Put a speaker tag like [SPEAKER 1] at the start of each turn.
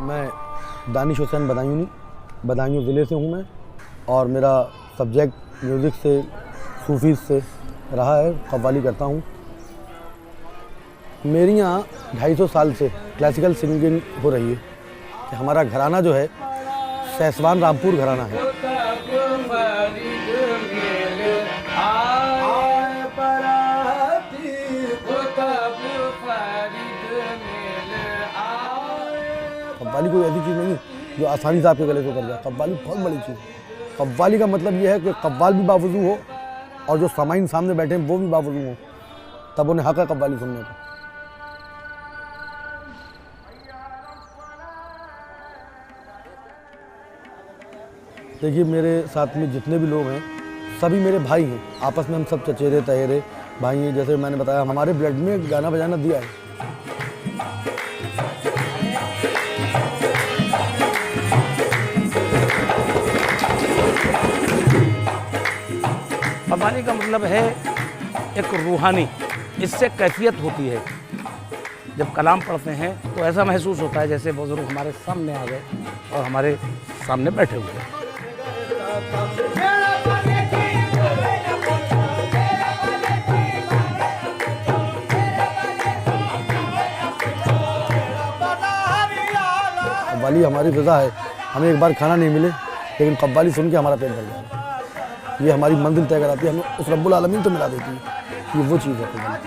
[SPEAKER 1] मैं दानिश हुसैन बदायूं ज़िले से हूँ मैं, और मेरा सब्जेक्ट म्यूज़िक से सूफ़ीज़ से रहा है। कव्वाली करता हूँ। मेरी यहाँ 250 साल से क्लासिकल सिंगिंग हो रही है। कि हमारा घराना जो है सैसवान रामपुर घराना है। कव्वाली कोई ऐसी चीज़ नहीं जो आसानी से आपके गले से उतर जाए। कव्वाली बहुत बड़ी चीज़ है। कव्वाली का मतलब यह है कि कव्वाल भी बावजू हो और जो सामाइन सामने बैठे हैं वो भी बावजू हो, तब उन्हें हक़ है कव्वाली सुनने का। देखिए, मेरे साथ में जितने भी लोग हैं सभी मेरे भाई हैं। आपस में हम सब चचेरे तहेरे भाई हैं। जैसे मैंने बताया, हमारे ब्लड में गाना बजाना दिया है।
[SPEAKER 2] कव्वाली का मतलब है एक रूहानी, इससे कैफियत होती है। जब कलाम पढ़ते हैं तो ऐसा महसूस होता है जैसे बुजुर्ग हमारे सामने आ गए और हमारे सामने बैठे हुए हैं।
[SPEAKER 1] कव्वाली हमारी ग़िज़ा है। हमें एक बार खाना नहीं मिले लेकिन कव्वाली सुन के हमारा पेट भर जाएगा। ये हमारी मंजिल तय कराती है, हमें उस रब्बुल आलमीन तो मिला देती है। ये वो चीज़ है कव्वाली।